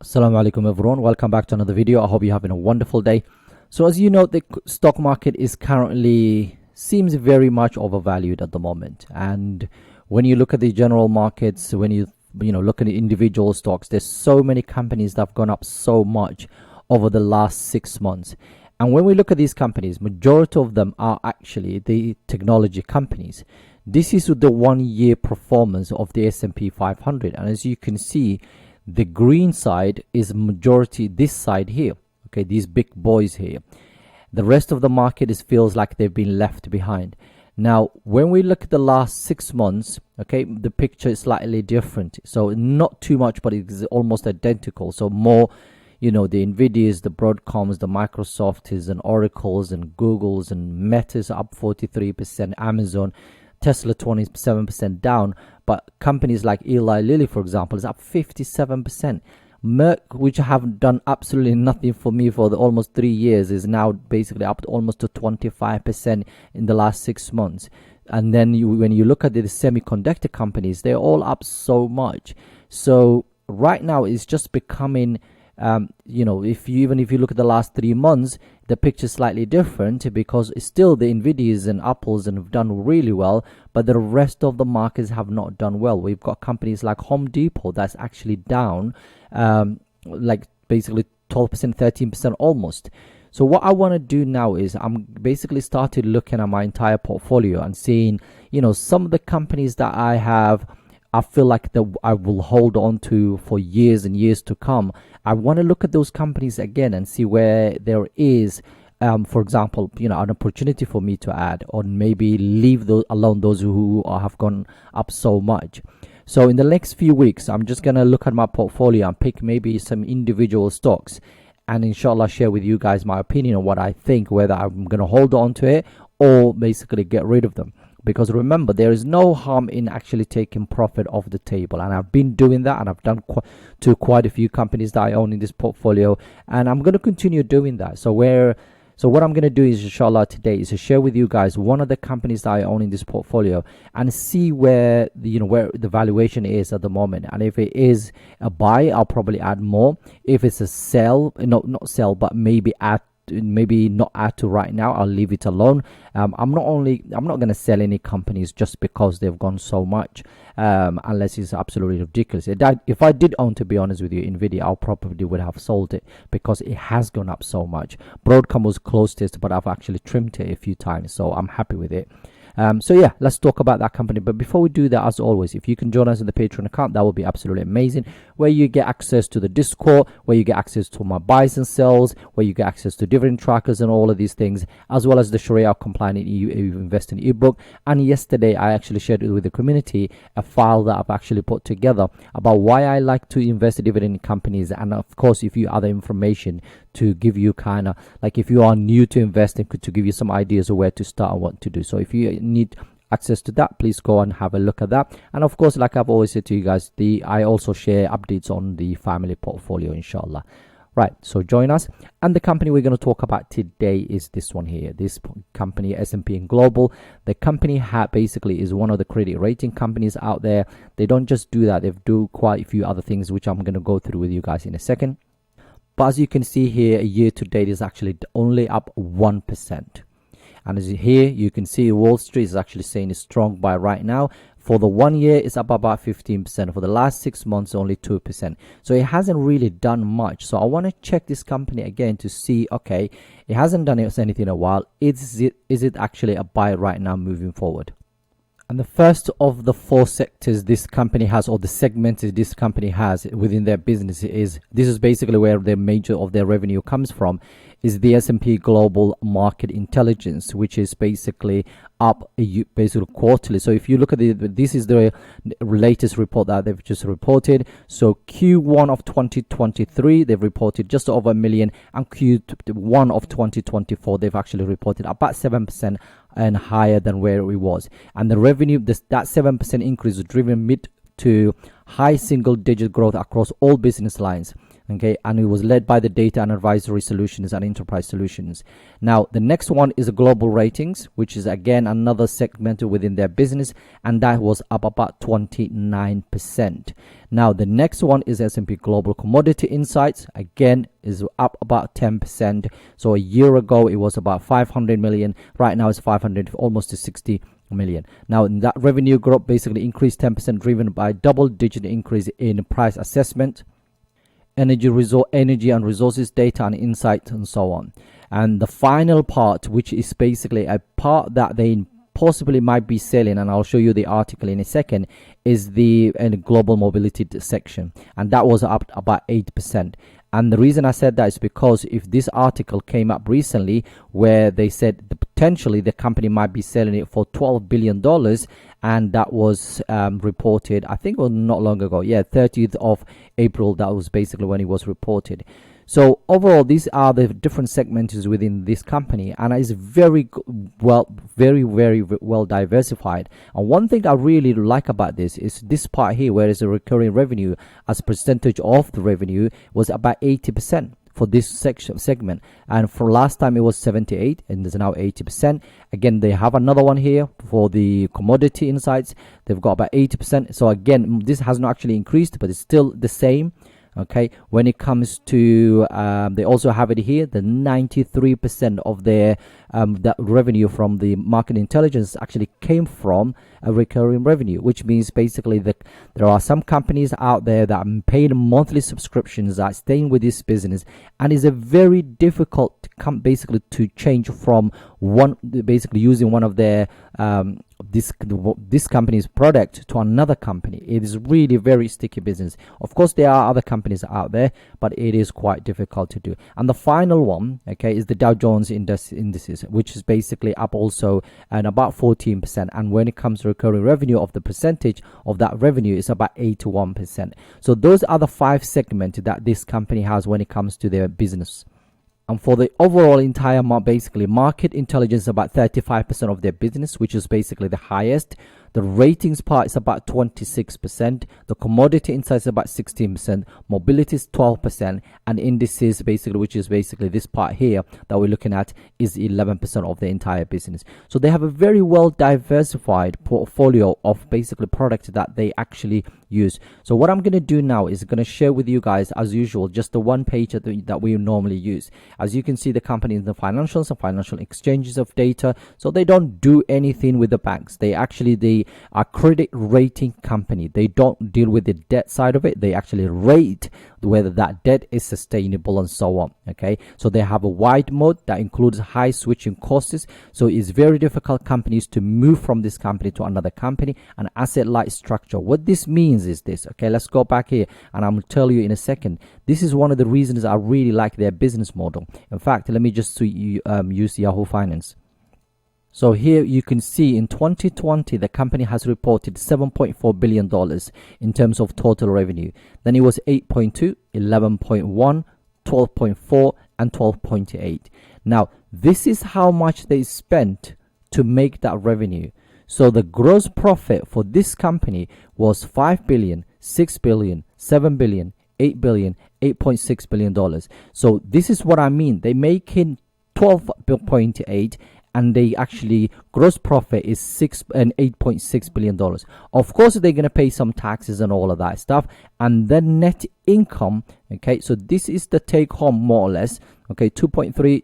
Assalamu Alaikum everyone, welcome back to another video. I hope you're having a wonderful day. So as you know, the stock market is currently seems very much overvalued at the moment, and when you look at the general markets, when you look at the individual stocks, there's so many companies that have gone up so much over the last 6 months. And when we look at these companies, majority of them are actually the technology companies. This is the 1 year performance of the S&P 500, and as you can see, the green side is majority this side here, okay, these big boys here. The rest of the market feels like they've been left behind. Now when we look at the last 6 months, okay, the picture is slightly different, so not too much, but it's almost identical. So more, the Nvidias, the Broadcoms, the Microsofts and Oracles and Googles and Metas up 43%, Amazon, Tesla 27% down, but companies like Eli Lilly, for example, is up 57%. Merck, which have done absolutely nothing for me for almost 3 years, is now basically up to almost to 25% in the last 6 months. And then when you look at the semiconductor companies, they're all up so much. So right now it's just becoming if you look at the last 3 months, the picture is slightly different, because still the Nvidias and Apples have done really well, but the rest of the markets have not done well. We've got companies like Home Depot that's actually down like basically 12%, 13% almost. So what I want to do now is I'm basically started looking at my entire portfolio and seeing some of the companies that I feel like that I will hold on to for years and years to come. I want to look at those companies again and see where there is, for example, an opportunity for me to add, or maybe leave those alone, those who have gone up so much. So in the next few weeks, I'm just going to look at my portfolio and pick maybe some individual stocks, and inshallah share with you guys my opinion on what I think, whether I'm going to hold on to it or basically get rid of them. Because remember, there is no harm in actually taking profit off the table, and I've been doing that, and I've done to quite a few companies that I own in this portfolio, and I'm going to continue doing that. So what I'm going to do is, inshallah, today is to share with you guys one of the companies that I own in this portfolio and see where where the valuation is at the moment. And if it is a buy, I'll probably add more. If it's a sell, not sell, but maybe not add to right now, I'll leave it alone. I'm not going to sell any companies just because they've gone so much, unless it's absolutely ridiculous. If I did own, to be honest with you, Nvidia, I probably would have sold it because it has gone up so much. Broadcom was closest, but I've actually trimmed it a few times, so I'm happy with it. So yeah, let's talk about that company. But before we do that, as always, if you can join us in the Patreon account, that would be absolutely amazing, where you get access to the Discord, where you get access to my buys and sells, where you get access to dividend trackers and all of these things, as well as the Sharia compliant investing ebook. And yesterday I actually shared with the community a file that I've actually put together about why I like to invest in dividend companies, and of course if you other information to give you kind of like, if you are new to investing, to give you some ideas of where to start and what to do. So if you need access to that, please go and have a look at that. And of course, like I've always said to you guys, I also share updates on the family portfolio, inshallah. Right, so join us. And the company we're going to talk about today is this one here, this company, S&P Global. The company basically is one of the credit rating companies out there. They don't just do that, they do quite a few other things, which I'm going to go through with you guys in a second. But as you can see here, year to date is actually only up 1%. And as here you can see, Wall Street is actually saying it's strong buy right now. For the 1 year, it's up about 15%. For the last 6 months, only 2%. So it hasn't really done much. So I want to check this company again to see, okay, it hasn't done anything in a while. Is it actually a buy right now moving forward? And the first of the 4 sectors this company has, or the segments this company has within their business, this is basically where the major of their revenue comes from, is the S&P Global Market Intelligence, which is basically up basically quarterly. So if you look at this is the latest report that they've just reported. So Q1 of 2023 they've reported just over 1 million, and Q1 of 2024 they've actually reported about 7% and higher than where it was. And the revenue, that 7% increase is driven mid to high single digit growth across all business lines. Okay, and it was led by the data and advisory solutions and enterprise solutions. Now the next one is a global ratings, which is again another segment within their business, and that was up about 29%. Now the next one is S&P Global Commodity Insights, again is up about 10%. So a year ago it was about 500 million, right now it's 500, almost to 60 million. Now that revenue growth basically increased 10%, driven by double-digit increase in price assessment, energy and resources, data and insight, and so on. And the final part, which is basically a part that they possibly might be selling, and I'll show you the article in a second, is the global mobility section, and that was up about 8%. And the reason I said that is because if this article came up recently where they said potentially the company might be selling it for $12 billion, and that was reported, I think it was not long ago, 30th of April, that was basically when it was reported. So overall, these are the different segments within this company, and it's very well diversified. And one thing I really like about this is this part here, where is the recurring revenue as percentage of the revenue was about 80% for this segment, and for last time it was 78, and there's now 80%. Again, they have another one here for the commodity insights, they've got about 80%. So again, this has not actually increased, but it's still the same. Okay, when it comes to they also have it here, the 93% of their that revenue from the market intelligence actually came from a recurring revenue, which means basically that there are some companies out there that are paying monthly subscriptions that are staying with this business, and is a very difficult basically to change from one, basically using one of their this company's product to another company. It is really very sticky business. Of course, there are other companies out there, but it is quite difficult to do. And the final one, okay, is the Dow Jones indices, which is basically up also and about 14%. And when it comes to recurring revenue, of the percentage of that revenue is about 81%. So those are the 5 segments that this company has when it comes to their business. And for the overall entire basically market intelligence, about 35% of their business, which is basically the highest. The ratings part is about 26%. The commodity insights is about 16%. Mobility is 12%. And indices, basically, which is basically this part here that we're looking at, is 11% of the entire business. So they have a very well diversified portfolio of basically products that they actually use. So what I'm going to do now is going to share with you guys, as usual, just the one page that we normally use. As you can see, the company is the financials and financial exchanges of data. So they don't do anything with the banks. They actually are credit rating company. They don't deal with the debt side of it. They actually rate whether that debt is sustainable and so on. Okay, so they have a wide mode that includes high switching costs. So it's very difficult companies to move from this company to another company. An asset light structure. What this means is this. Okay, let's go back here and I'm going to tell you in a second. This is one of the reasons I really like their business model. In fact, let me just use Yahoo Finance. So here you can see in 2020, the company has reported $7.4 billion in terms of total revenue. Then it was 8.2, 11.1, 12.4, and 12.8. Now, this is how much they spent to make that revenue. So the gross profit for this company was $5 billion, $6 billion, $7 billion, $8 billion, $8.6 billion. So this is what I mean. They make in 12.8, and they actually gross profit is $8.6 billion. Of course, they're going to pay some taxes and all of that stuff, and then net income. Okay, so this is the take home more or less. Okay, $3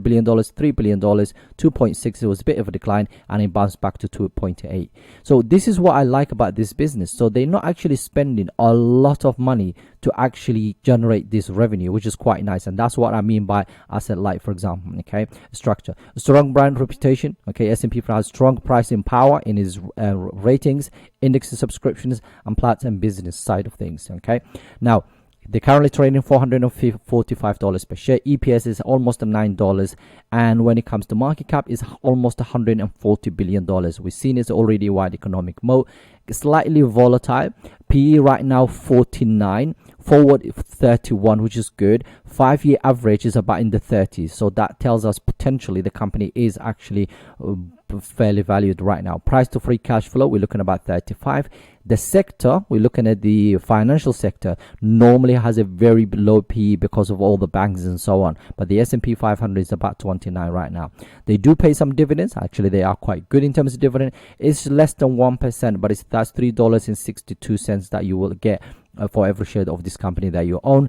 billion, $3 billion, 2.6. It was a bit of a decline, and it bounced back to 2.8. So this is what I like about this business. So they're not actually spending a lot of money to actually generate this revenue, which is quite nice. And that's what I mean by asset light, for example. Okay, structure, strong brand reputation. Okay, S&P has strong pricing power in its ratings, indexes, subscriptions, and Platts and business side of things. Okay, now they're currently trading $445 per share. EPS is almost $9, and when it comes to market cap, is almost $140 billion. We've seen it's already a wide economic mode, slightly volatile. PE right now 49, forward 31, which is good. 5-year average is about in the 30s, so that tells us potentially the company is actually fairly valued right now. Price to free cash flow, we're looking about 35. The sector, we're looking at the financial sector, normally has a very low PE because of all the banks and so on. But the S&P 500 is about 29 right now. They do pay some dividends. Actually, they are quite good in terms of dividend. It's less than 1%, but that's $3.62 that you will get for every share of this company that you own.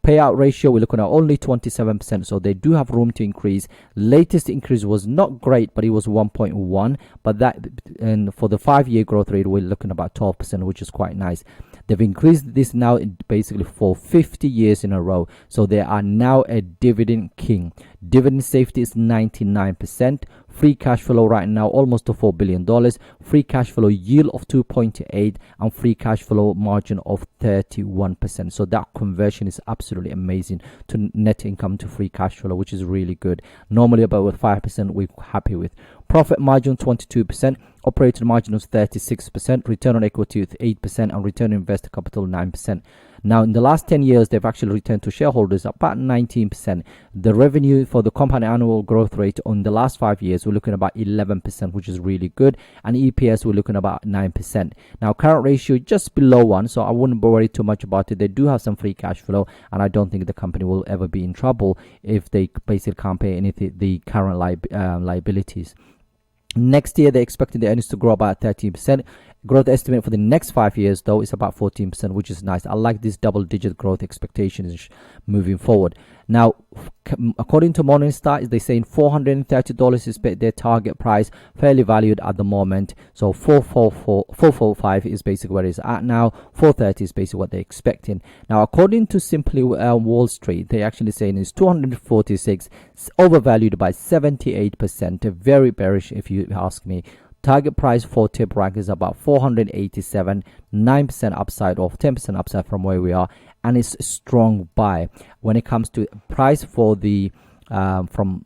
Payout ratio, we're looking at only 27%, so they do have room to increase. Latest increase was not great, but it was 1.1, but that, and for the 5-year growth rate, we're looking at about 12%, which is quite nice. They've increased this now basically for 50 years in a row, so they are now a dividend king. Dividend safety is 99%. Free cash flow right now almost to $4 billion. Free cash flow yield of 2.8 and free cash flow margin of 31%. So that conversion is absolutely amazing to net income to free cash flow, which is really good. Normally about 5% we're happy with. Profit margin 22%, operating margin was 36%, return on equity with 8%, and return on invested capital 9%. Now, in the last 10 years, they've actually returned to shareholders about 19%. The revenue for the compound annual growth rate on the last 5 years, we're looking at about 11%, which is really good. And EPS, we're looking at about 9%. Now, current ratio just below 1, so I wouldn't worry too much about it. They do have some free cash flow, and I don't think the company will ever be in trouble if they basically can't pay anything, the current liabilities. Next year, they're expecting the earnings to grow about 13%. Growth estimate for the next 5 years, though, is about 14%, which is nice. I like this double-digit growth expectations moving forward. Now, according to Morningstar, they're saying $430 is their target price, fairly valued at the moment. So 445 is basically where it's at now. 430 is basically what they're expecting. Now, according to Simply Wall Street, they're actually saying it's 246, overvalued by 78%. Very bearish, if you ask me. Target price for tip rank is about 487, 9% upside or 10% upside from where we are, and it's a strong buy. When it comes to price for the from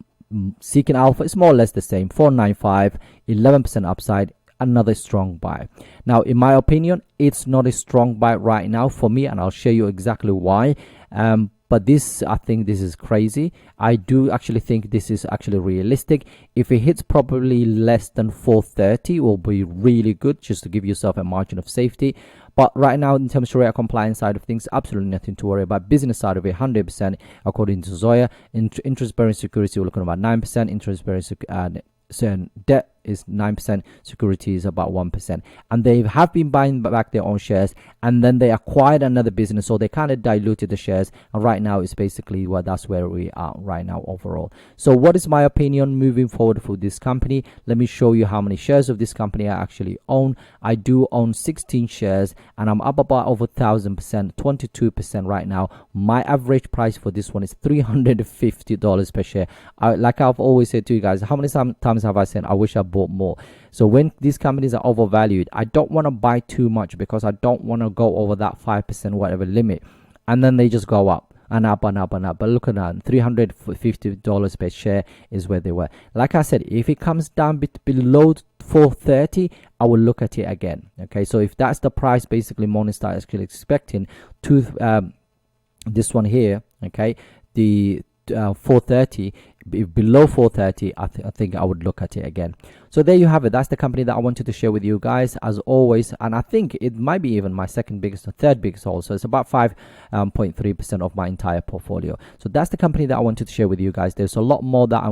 Seeking Alpha, it's more or less the same, 495, 11% upside, another strong buy. Now, in my opinion, it's not a strong buy right now for me, and I'll show you exactly why. But this, I think this is crazy. I do actually think this is actually realistic. If it hits probably less than 430, it will be really good, just to give yourself a margin of safety. But right now, in terms of Sharia compliance side of things, absolutely nothing to worry about. Business side of it, 100%, according to Zoya. Interest-bearing security, we're looking at about 9%. Interest-bearing debt is 9%, security is about 1%, and they have been buying back their own shares, and then they acquired another business, so they kind of diluted the shares, and right now it's basically that's where we are right now overall. So what is my opinion moving forward for this company? Let me show you how many shares of this company I actually own. I do own 16 shares, and I'm up about over 1,000%, 22% right now. My average price for this one is $350 per share. Like I've always said to you guys, how many times have I said I wish I bought more? So when these companies are overvalued, I don't want to buy too much, because I don't want to go over that 5% whatever limit, and then they just go up and up and up and up. But look at that, $350 per share is where they were. Like I said, if it comes down below 430, I will look at it again. Okay, so if that's the price basically Morningstar is actually expecting to this one here, okay, the 430, below 430, I think I would look at it again. So there you have it. That's the company that I wanted to share with you guys, as always, and I think it might be even my second biggest or third biggest also. It's about 5.3% of my entire portfolio. So that's the company that I wanted to share with you guys. There's a lot more that I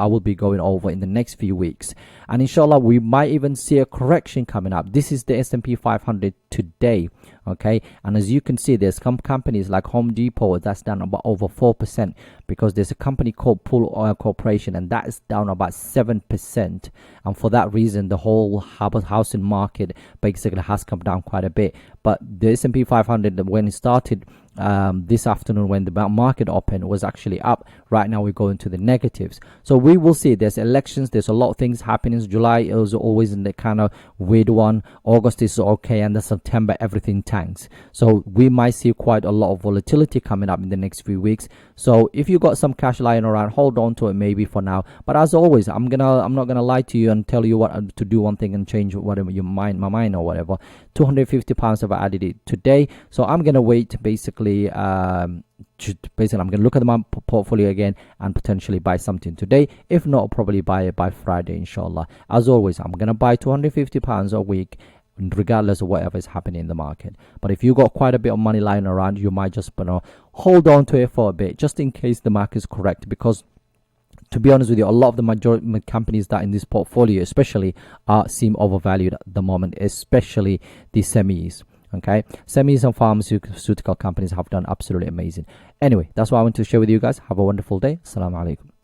will be going over in the next few weeks, and inshallah we might even see a correction coming up. This is the S&P 500 today, okay, and as you can see, there's some companies like Home Depot that's down about over 4%, because there's a company called Pool Oil Corporation, and that is down about 7%. And for that reason, the whole housing market basically has come down quite a bit. But the S&P 500, when it started this afternoon, when the market opened, was actually up. Right now we're going to the negatives, so we will see. There's elections, there's a lot of things happening. July is always in the kind of weird one. August is okay, and then September everything tanks. So we might see quite a lot of volatility coming up in the next few weeks. So if you got some cash lying around, hold on to it maybe for now. But as always, I'm not gonna lie to you and tell you what to do one thing and change whatever my mind or whatever. £250 have added it today, so I'm gonna wait basically. I'm going to look at my portfolio again and potentially buy something today. If not, I'll probably buy it by Friday, inshallah. As always, I'm going to buy £250 a week, regardless of whatever is happening in the market. But if you got quite a bit of money lying around, you might just hold on to it for a bit, just in case the market is correct. Because to be honest with you, a lot of the majority companies that in this portfolio especially seem overvalued at the moment, especially the semis. Okay, semis and pharmaceutical companies have done absolutely amazing. Anyway, that's what I want to share with you guys. Have a wonderful day. Assalamu Alaikum.